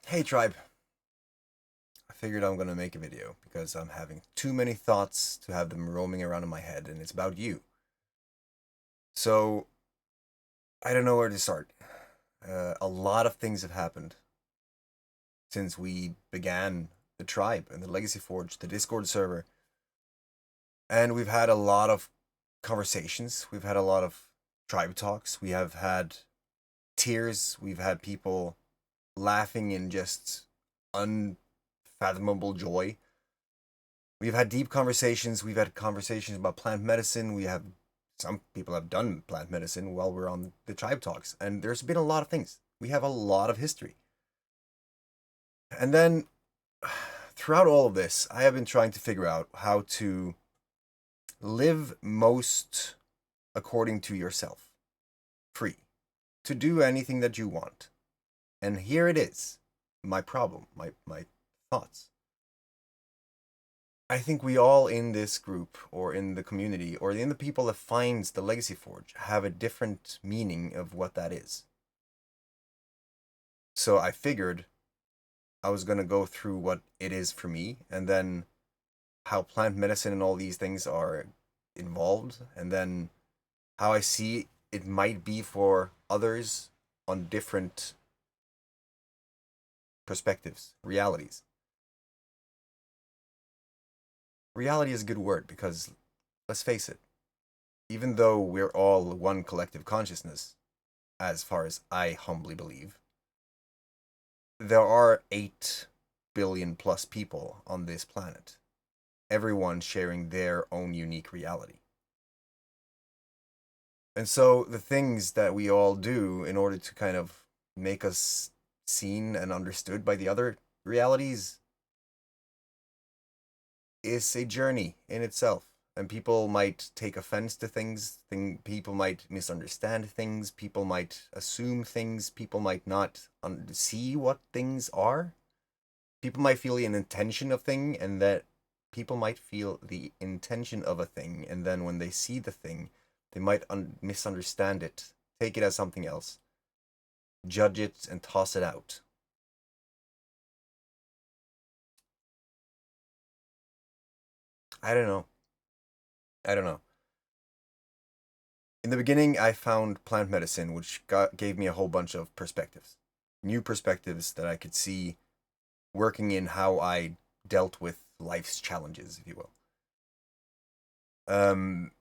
Hey tribe, I figured I'm gonna make a video because I'm having too many thoughts to have them roaming around in my head, and it's about you. So I don't know where to start. A lot of things have happened since we began the tribe and the Legacy Forge, the Discord server, and we've had a lot of conversations. We've had a lot of tribe talks. We have had tears. We've had people laughing in just unfathomable joy. We've had deep conversations. We've had conversations about plant medicine. We have some people have done plant medicine while we're on the tribe talks, and there's been a lot of things. We have a lot of history. And then throughout all of this, I have been trying to figure out how to live most according to yourself, free, to do anything that you want. And here it is, my problem, my thoughts. I think we all in this group or in the community or in the people that finds the Legacy Forge have a different meaning of what that is. So I figured I was going to go through what it is for me and then how plant medicine and all these things are involved and then how I see it might be for others on different perspectives, realities. Reality is a good word because let's face it, even though we're all one collective consciousness, as far as I humbly believe, there are 8 billion plus people on this planet, everyone sharing their own unique reality. And so the things that we all do in order to kind of make us seen and understood by the other realities is a journey in itself. And people might take offense to things, people might misunderstand things, people might assume things, people might not see what things are. People might feel the intention of thing, and that people might feel the intention of a thing, and then when they see the thing, they might misunderstand it, take it as something else, judge it, and toss it out. I don't know. I don't know. In the beginning, I found plant medicine, which gave me a whole bunch of perspectives, new perspectives that I could see working in how I dealt with life's challenges, if you will. Um,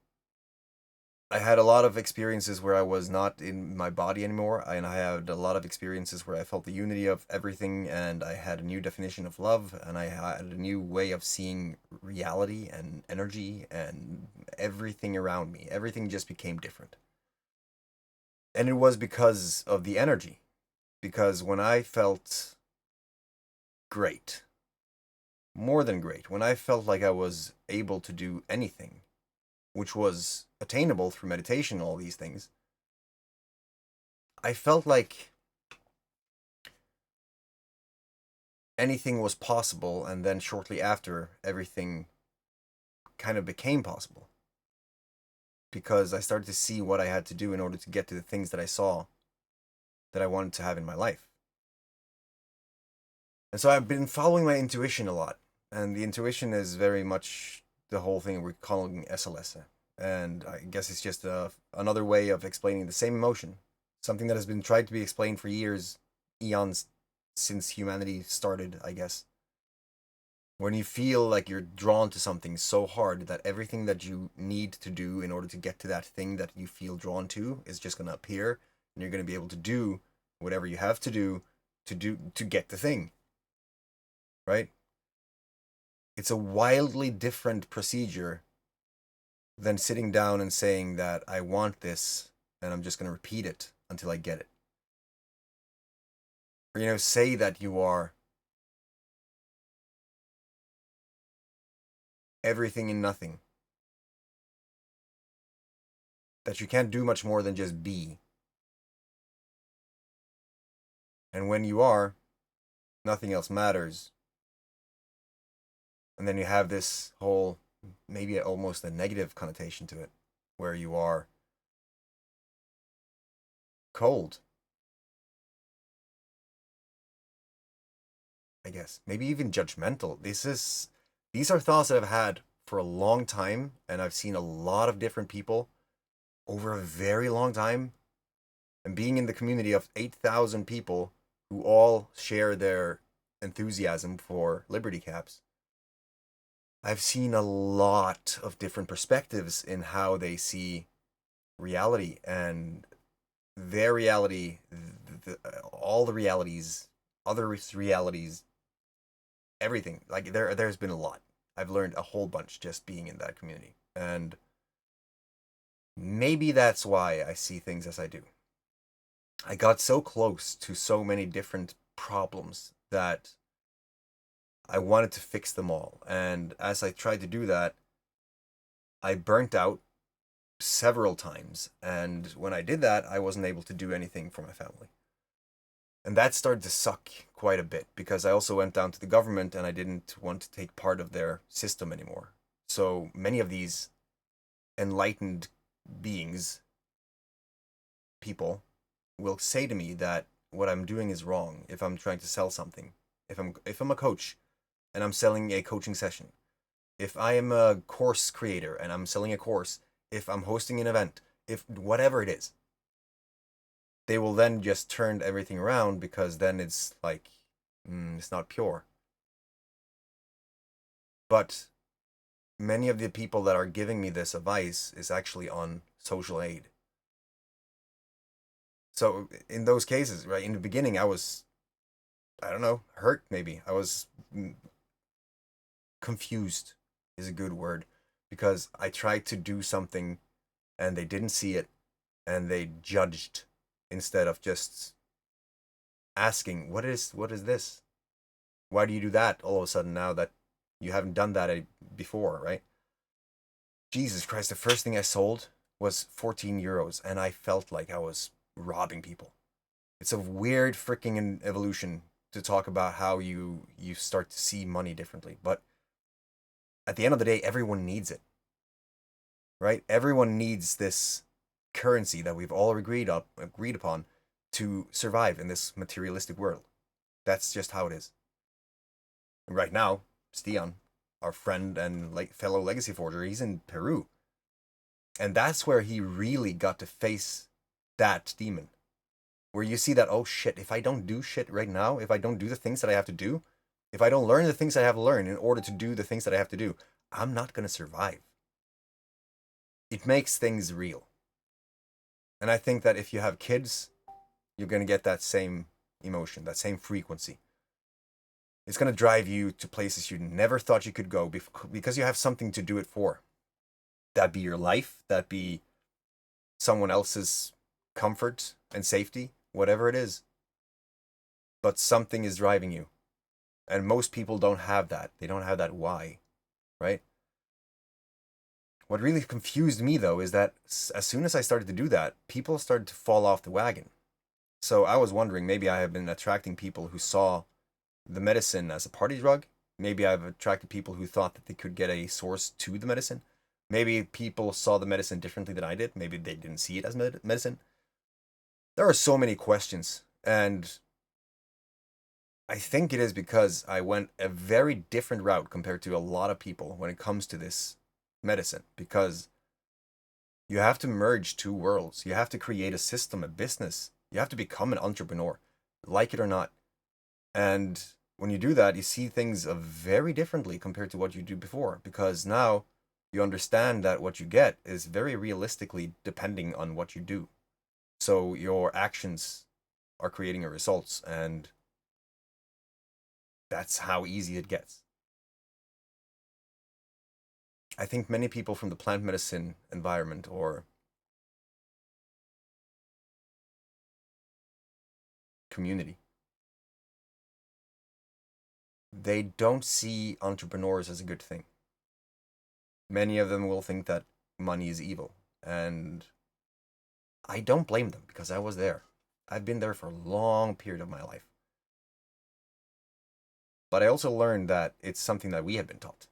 I had a lot of experiences where I was not in my body anymore, and I had a lot of experiences where I felt the unity of everything, and I had a new definition of love, and I had a new way of seeing reality and energy and everything around me. Everything just became different. And it was because of the energy. Because when I felt great, more than great, when I felt like I was able to do anything, which was attainable through meditation, all these things, I felt like anything was possible, and then shortly after, everything kind of became possible. Because I started to see what I had to do in order to get to the things that I saw that I wanted to have in my life. And so I've been following my intuition a lot. And the intuition is very much the whole thing we're calling SLS. And I guess it's just another way of explaining the same emotion. Something that has been tried to be explained for years, eons since humanity started, I guess. When you feel like you're drawn to something so hard that everything that you need to do in order to get to that thing that you feel drawn to is just going to appear, and you're going to be able to do whatever you have to do to get the thing, right? It's a wildly different procedure than sitting down and saying that I want this and I'm just going to repeat it until I get it. Or, say that you are everything and nothing. That you can't do much more than just be. And when you are, nothing else matters. And then you have this whole, maybe almost a negative connotation to it, where you are cold. I guess. Maybe even judgmental. These are thoughts that I've had for a long time, and I've seen a lot of different people over a very long time. And being in the community of 8,000 people who all share their enthusiasm for Liberty Caps, I've seen a lot of different perspectives in how they see reality, and their reality, all the realities, other realities, everything. Like there's been a lot. I've learned a whole bunch just being in that community, and maybe that's why I see things as I do. I got so close to so many different problems that I wanted to fix them all, and as I tried to do that, I burnt out several times, and when I did that, I wasn't able to do anything for my family. And that started to suck quite a bit because I also went down to the government and I didn't want to take part of their system anymore. So many of these enlightened beings, people, will say to me that what I'm doing is wrong if I'm trying to sell something. If I'm a coach and I'm selling a coaching session, if I am a course creator and I'm selling a course, if I'm hosting an event, if whatever it is, they will then just turn everything around because then it's like, it's not pure. But many of the people that are giving me this advice is actually on social aid. So in those cases, right, in the beginning, I was, I don't know, hurt maybe. I was confused is a good word because I tried to do something and they didn't see it and they judged instead of just asking, what is this? Why do you do that all of a sudden now that you haven't done that before, right? Jesus Christ, the first thing I sold was 14 euros and I felt like I was robbing people. It's a weird freaking evolution to talk about how you start to see money differently, but at the end of the day, everyone needs it, right? Everyone needs this currency that we've all agreed upon to survive in this materialistic world. That's just how it is. And right now, Stian, our friend and fellow legacy forger, he's in Peru, and that's where he really got to face that demon. Where you see that, oh shit, if I don't do shit right now, if I don't do the things that I have to do, if I don't learn the things I have to learn in order to do the things that I have to do, I'm not going to survive. It makes things real. And I think that if you have kids, you're going to get that same emotion, that same frequency. It's going to drive you to places you never thought you could go because you have something to do it for. That be your life, that be someone else's comfort and safety, whatever it is. But something is driving you. And most people don't have that. They don't have that why, right? What really confused me, though, is that as soon as I started to do that, people started to fall off the wagon. So I was wondering, maybe I have been attracting people who saw the medicine as a party drug. Maybe I've attracted people who thought that they could get a source to the medicine. Maybe people saw the medicine differently than I did. Maybe they didn't see it as medicine. There are so many questions, and I think it is because I went a very different route compared to a lot of people when it comes to this medicine, because you have to merge two worlds. You have to create a system, a business. You have to become an entrepreneur, like it or not. And when you do that, you see things very differently compared to what you do before, because now you understand that what you get is very realistically depending on what you do. So your actions are creating a results, and that's how easy it gets. I think many people from the plant medicine environment or community, they don't see entrepreneurs as a good thing. Many of them will think that money is evil, and I don't blame them because I was there. I've been there for a long period of my life. But I also learned that it's something that we have been taught.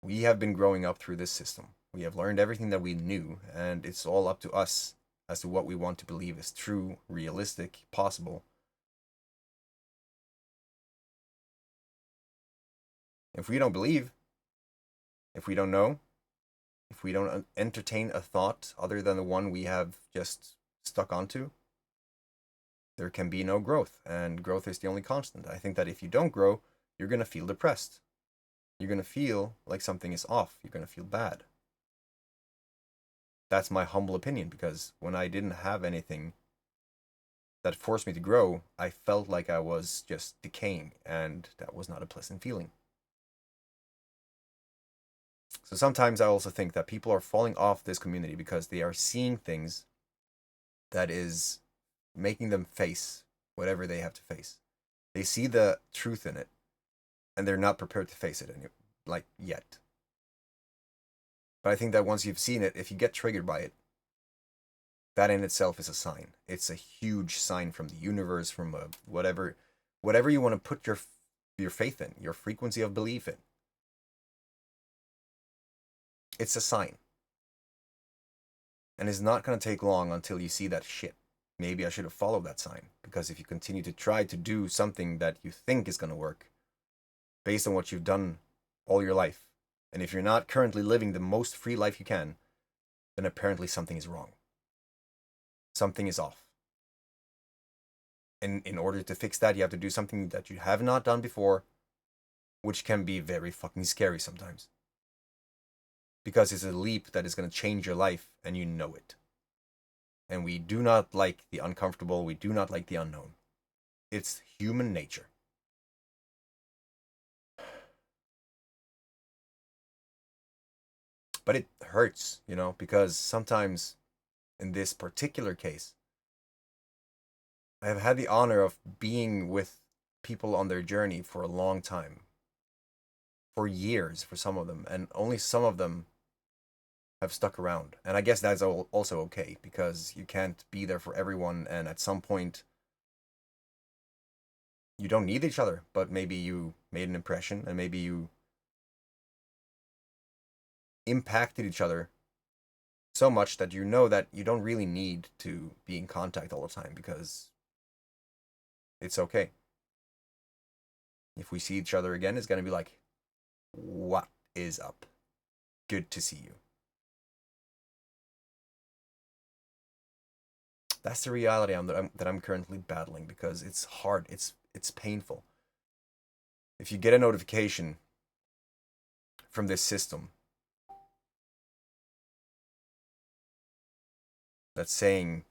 We have been growing up through this system. We have learned everything that we knew, and it's all up to us as to what we want to believe is true, realistic, possible. If we don't believe, if we don't know, if we don't entertain a thought other than the one we have just stuck onto, there can be no growth, and growth is the only constant. I think that if you don't grow, you're going to feel depressed. You're going to feel like something is off. You're going to feel bad. That's my humble opinion, because when I didn't have anything that forced me to grow, I felt like I was just decaying, and that was not a pleasant feeling. So sometimes I also think that people are falling off this community because they are seeing things that is making them face whatever they have to face. They see the truth in it, and they're not prepared to face it yet. But I think that once you've seen it, if you get triggered by it, that in itself is a sign. It's a huge sign from the universe, from whatever you want to put your faith in, your frequency of belief in. It's a sign. And it's not going to take long until you see that shit. Maybe I should have followed that sign. Because if you continue to try to do something that you think is going to work, based on what you've done all your life, and if you're not currently living the most free life you can, then apparently something is wrong. Something is off. And in order to fix that, you have to do something that you have not done before, which can be very fucking scary sometimes. Because it's a leap that is going to change your life, and you know it. And we do not like the uncomfortable. We do not like the unknown. It's human nature. But it hurts, because sometimes in this particular case, I have had the honor of being with people on their journey for a long time. For years, for some of them. And only some of them have stuck around. And I guess that's also okay, because you can't be there for everyone, and at some point you don't need each other, but maybe you made an impression, and maybe you impacted each other so much that you know that you don't really need to be in contact all the time, because it's okay. If we see each other again, it's going to be like, what is up? Good to see you. That's the reality that I'm currently battling, because it's hard. It's painful. If you get a notification from this system that's saying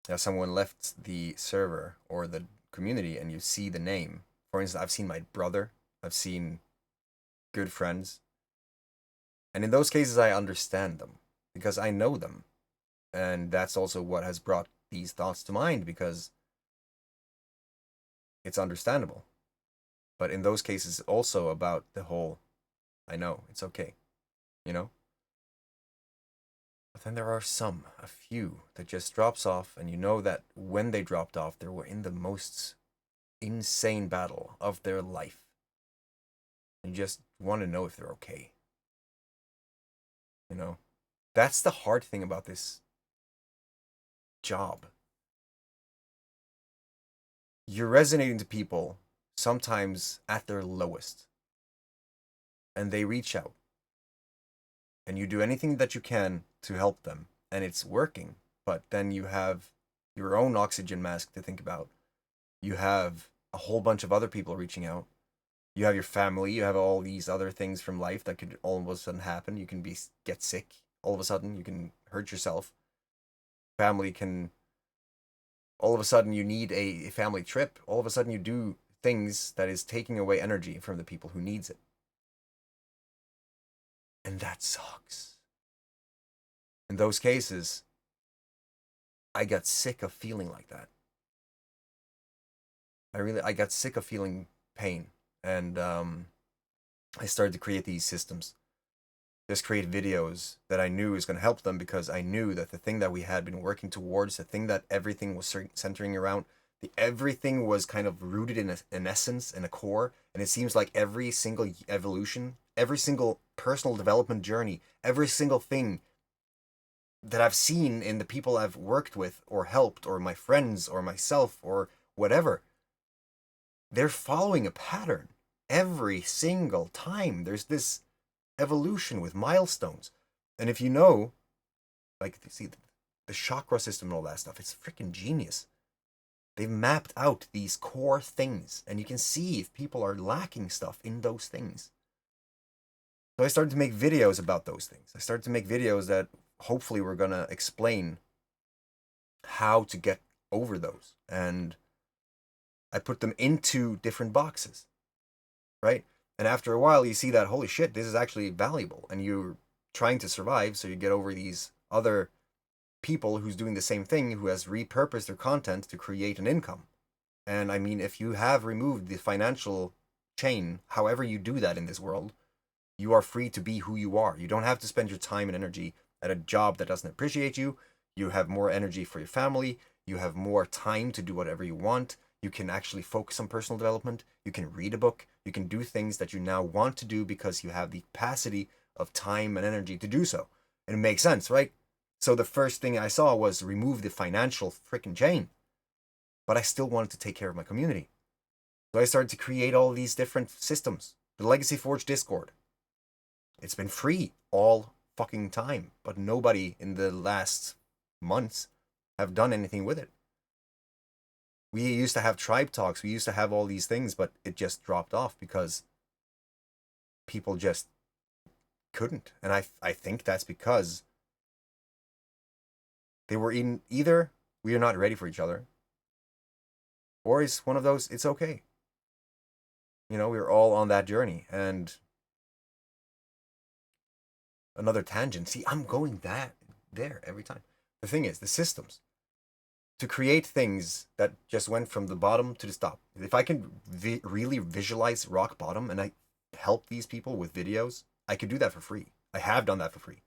that someone left the server or the community, and you see the name. For instance, I've seen my brother. I've seen good friends. And in those cases, I understand them, because I know them. And that's also what has brought these thoughts to mind, because it's understandable. But in those cases, also about the whole, I know, it's okay, But then there are a few, that just drops off, and you know that when they dropped off, they were in the most insane battle of their life. And you just want to know if they're okay. That's the hard thing about this job. You're resonating to people sometimes at their lowest, and they reach out, and you do anything that you can to help them, and it's working. But then you have your own oxygen mask to think about. You have a whole bunch of other people reaching out. You have your family. You have all these other things from life that could all of a sudden happen. You can get sick. All of a sudden, you can hurt yourself. Family can... All of a sudden, you need a family trip. All of a sudden, you do things that is taking away energy from the people who needs it. And that sucks. In those cases, I got sick of feeling like that. I got sick of feeling pain. And I started to create these systems. Just create videos that I knew was going to help them, because I knew that the thing that we had been working towards, the thing that everything was centering around, everything was kind of rooted in an essence and a core. And it seems like every single evolution, every single personal development journey, every single thing that I've seen in the people I've worked with or helped, or my friends or myself or whatever, they're following a pattern. every single time there's this evolution with milestones. And if you know, like, see, the chakra system and all that stuff, it's freaking genius. They've mapped out these core things, and you can see if people are lacking stuff in those things. So I started to make videos about those things. I started to make videos that hopefully were going to explain how to get over those. And I put them into different boxes, right? And after a while, you see that, holy shit, this is actually valuable. And you're trying to survive, so you get over these other people who's doing the same thing, who has repurposed their content to create an income. And I mean, if you have removed the financial chain, however you do that in this world, you are free to be who you are. You don't have to spend your time and energy at a job that doesn't appreciate you. You have more energy for your family. You have more time to do whatever you want. You can actually focus on personal development. You can read a book. You can do things that you now want to do because you have the capacity of time and energy to do so. And it makes sense, right? So the first thing I saw was remove the financial freaking chain. But I still wanted to take care of my community. So I started to create all these different systems. The Legacy Forge Discord. It's been free all fucking time, but nobody in the last months have done anything with it. We used to have tribe talks. We used to have all these things, but it just dropped off because people just couldn't. And I think that's because they were in either we are not ready for each other, or it's one of those, it's okay. You know, we were all on that journey. And another tangent. See, I'm going there every time. The thing is, the systems to create things that just went from the bottom to the top. If I can really visualize rock bottom and I help these people with videos, I could do that for free. I have done that for free.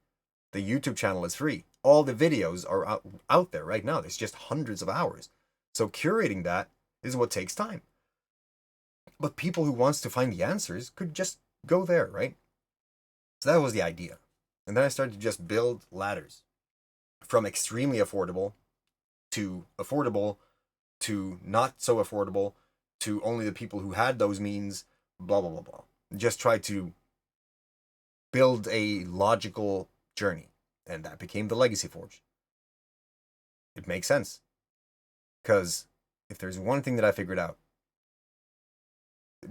The YouTube channel is free. All the videos are out there right now. There's just hundreds of hours. So curating that is what takes time. But people who wants to find the answers could just go there, right? So that was the idea. And then I started to just build ladders from extremely affordable to not so affordable to only the people who had those means, blah, blah, blah, blah. Just try to build a logical journey. And that became the Legacy Forge. It makes sense. Because if there's one thing that I figured out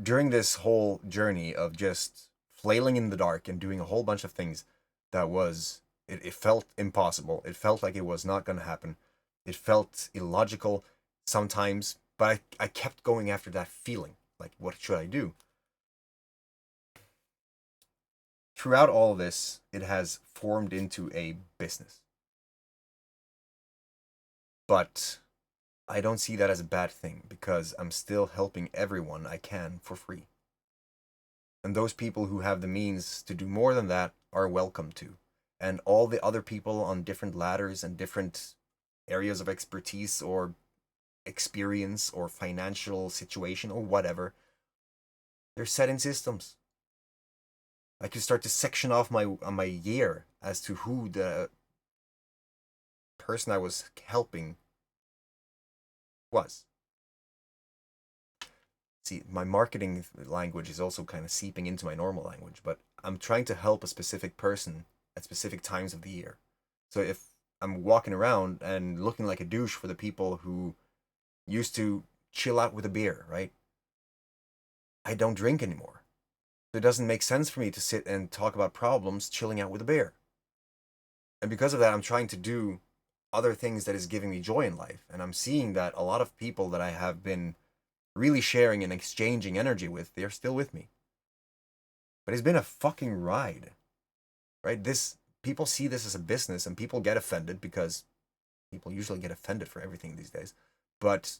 during this whole journey of just flailing in the dark and doing a whole bunch of things that was, it felt impossible. It felt like it was not going to happen. It felt illogical sometimes, but I kept going after that feeling. Like, what should I do? Throughout all of this, it has formed into a business. But I don't see that as a bad thing because I'm still helping everyone I can for free. And those people who have the means to do more than that are welcome to. And all the other people on different ladders and different areas of expertise or experience or financial situation or whatever, they're set in systems. I could start to section off my year as to who the person I was helping was. See, my marketing language is also kind of seeping into my normal language, but I'm trying to help a specific person at specific times of the year. So if I'm walking around and looking like a douche for the people who used to chill out with a beer, right? I don't drink anymore. So it doesn't make sense for me to sit and talk about problems chilling out with a beer. And because of that, I'm trying to do other things that is giving me joy in life. And I'm seeing that a lot of people that I have been really sharing and exchanging energy with, they're still with me. But it's been a fucking ride, right? People see this as a business and people get offended because people usually get offended for everything these days. But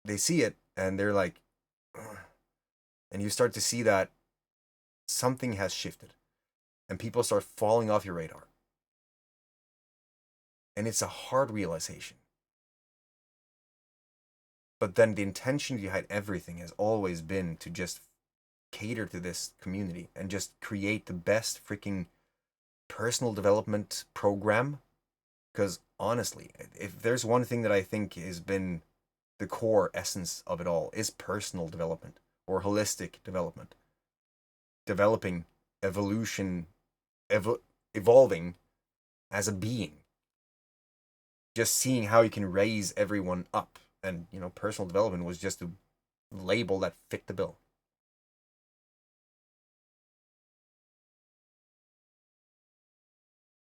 they see it and they're like, ugh. And you start to see that something has shifted and people start falling off your radar. And it's a hard realization. But then the intention behind everything has always been to just cater to this community and just create the best freaking personal development program. Because honestly, if there's one thing that I think has been the core essence of it all, is personal development or holistic development. developing, evolving as a being. Just seeing how you can raise everyone up. And, personal development was just a label that fit the bill.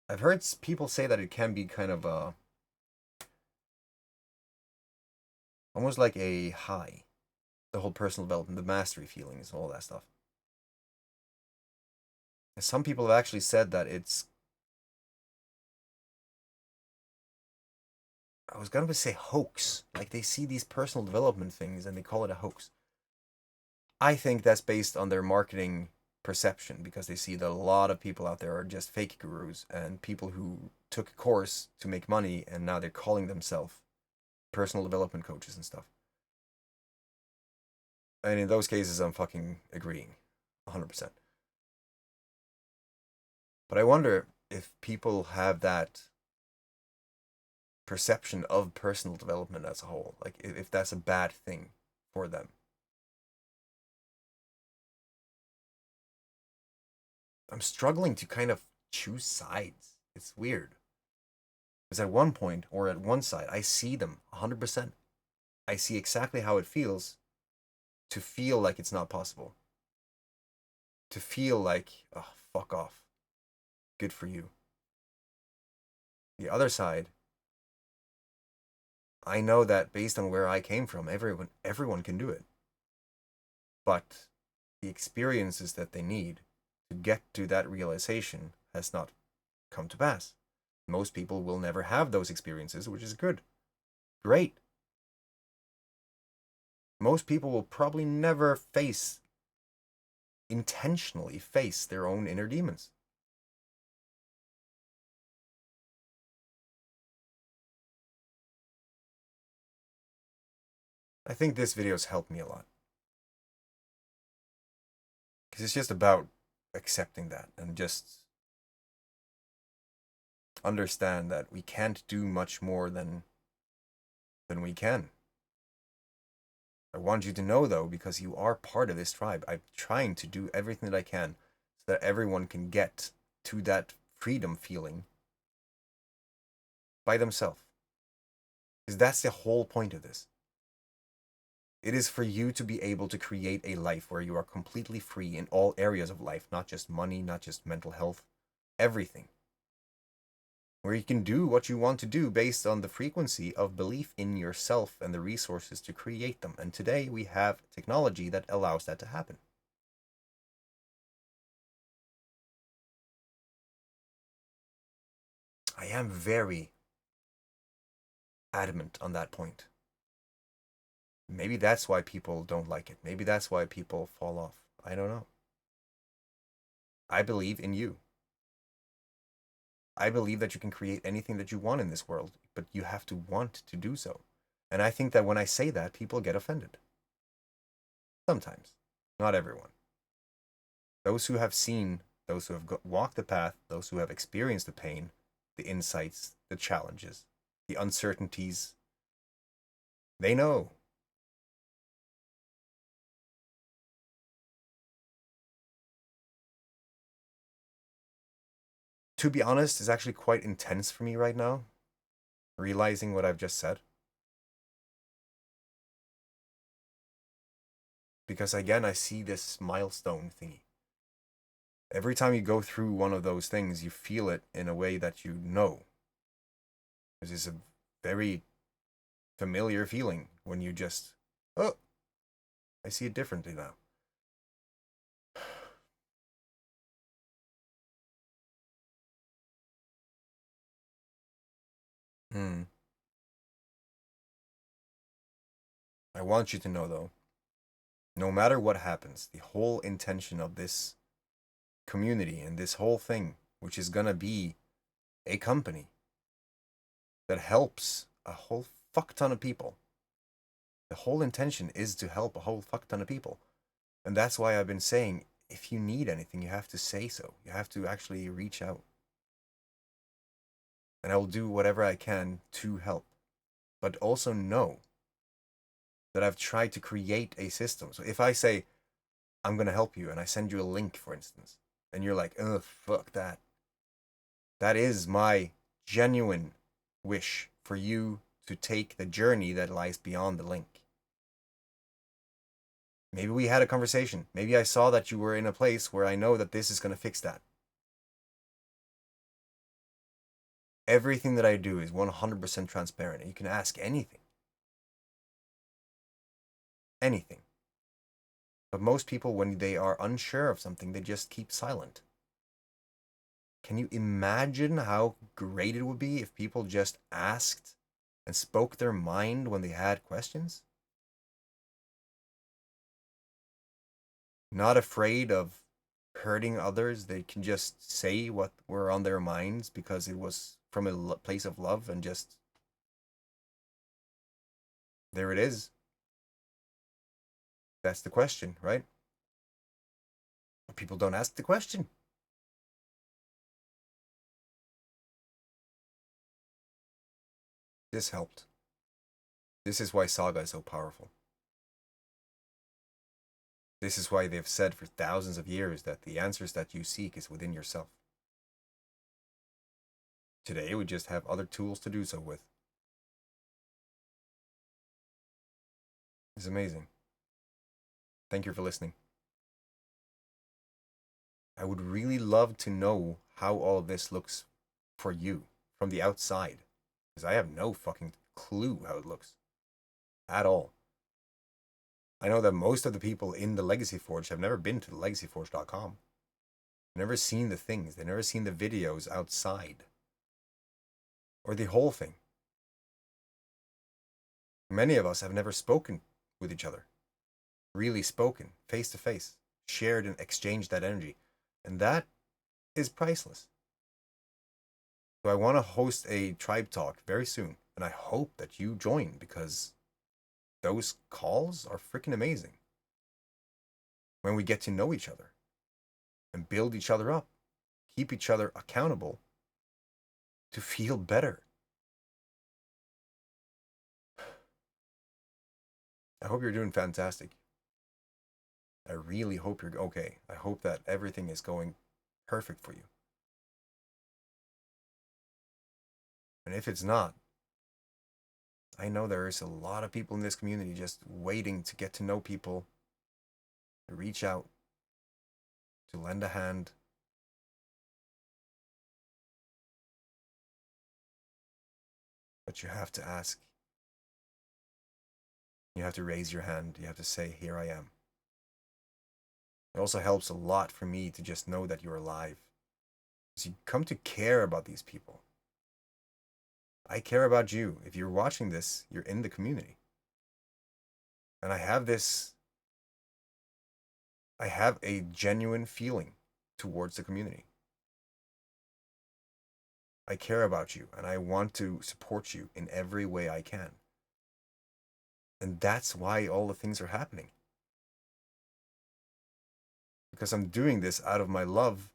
I've heard people say that it can be kind of almost like a high. The whole personal development, the mastery feelings, all that stuff. And some people have actually said that I was gonna say hoax. Like they see these personal development things and they call it a hoax. I think that's based on their marketing perception because they see that a lot of people out there are just fake gurus and people who took a course to make money and now they're calling themselves personal development coaches and stuff. And in those cases, I'm fucking agreeing 100%. But I wonder if people have that perception of personal development as a whole, like if that's a bad thing for them. I'm struggling to kind of choose sides. It's weird. Because at one point, or at one side, I see them 100%. I see exactly how it feels to feel like it's not possible. To feel like, oh, fuck off. Good for you. The other side, I know that based on where I came from, everyone can do it. But the experiences that they need to get to that realization has not come to pass. Most people will never have those experiences, which is good. Great. Most people will probably never intentionally face their own inner demons. I think this video has helped me a lot. Because it's just about accepting that and just understand that we can't do much more than we can. I want you to know, though, because you are part of this tribe, I'm trying to do everything that I can so that everyone can get to that freedom feeling by themselves. Because that's the whole point of this. It is for you to be able to create a life where you are completely free in all areas of life, not just money, not just mental health, everything. Where you can do what you want to do based on the frequency of belief in yourself and the resources to create them. And today we have technology that allows that to happen. I am very adamant on that point. Maybe that's why people don't like it. Maybe that's why people fall off. I don't know. I believe in you. I believe that you can create anything that you want in this world, but you have to want to do so. And I think that when I say that, people get offended. Sometimes. Not everyone. Those who have seen, those who have walked the path, those who have experienced the pain, the insights, the challenges, the uncertainties, they know. To be honest, it's actually quite intense for me right now, realizing what I've just said. Because again, I see this milestone thingy. Every time you go through one of those things, you feel it in a way that you know. Because it's a very familiar feeling when you just, oh, I see it differently now. I want you to know, though, no matter what happens, the whole intention of this community and this whole thing, which is gonna be a company that helps a whole fuck ton of people. The whole intention is to help a whole fuck ton of people. And that's why I've been saying, if you need anything, you have to say so. You have to actually reach out. And I will do whatever I can to help. But also know that I've tried to create a system. So if I say, I'm going to help you, and I send you a link, for instance, and you're like, oh, fuck that. That is my genuine wish for you to take the journey that lies beyond the link. Maybe we had a conversation. Maybe I saw that you were in a place where I know that this is going to fix that. Everything that I do is 100% transparent. You can ask anything. Anything. But most people, when they are unsure of something, they just keep silent. Can you imagine how great it would be if people just asked and spoke their mind when they had questions? Not afraid of hurting others, they can just say what were on their minds because it was from a place of love, and just there it is. That's the question, right? People don't ask the question. This helped. This is why Saga is so powerful. This is why they've said for thousands of years that the answers that you seek is within yourself. Today, we just have other tools to do so with. It's amazing. Thank you for listening. I would really love to know how all of this looks for you from the outside, because I have no fucking clue how it looks at all. I know that most of the people in the Legacy Forge have never been to the legacyforge.com. Never seen the things. They've never seen the videos outside. Or the whole thing. Many of us have never spoken with each other. Really spoken, face to face. Shared and exchanged that energy. And that is priceless. So I want to host a tribe talk very soon. And I hope that you join, because those calls are freaking amazing. When we get to know each other and build each other up, keep each other accountable to feel better. I hope you're doing fantastic. I really hope you're okay. I hope that everything is going perfect for you. And if it's not, I know there is a lot of people in this community just waiting to get to know people, to reach out, to lend a hand. But you have to ask. You have to raise your hand. You have to say, here I am. It also helps a lot for me to just know that you're alive. Because you come to care about these people. I care about you. If you're watching this, you're in the community. And I have a genuine feeling towards the community. I care about you, and I want to support you in every way I can. And that's why all the things are happening. Because I'm doing this out of my love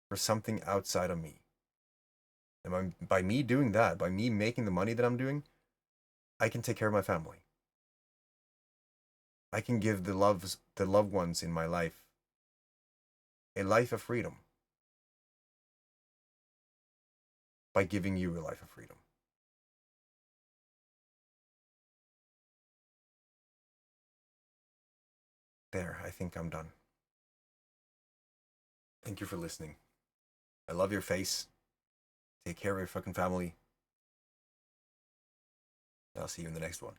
for something outside of me. And by me doing that, by me making the money that I'm doing, I can take care of my family. I can give the loved ones in my life a life of freedom by giving you a life of freedom. There, I think I'm done. Thank you for listening. I love your face. Take care of your fucking family. I'll see you in the next one.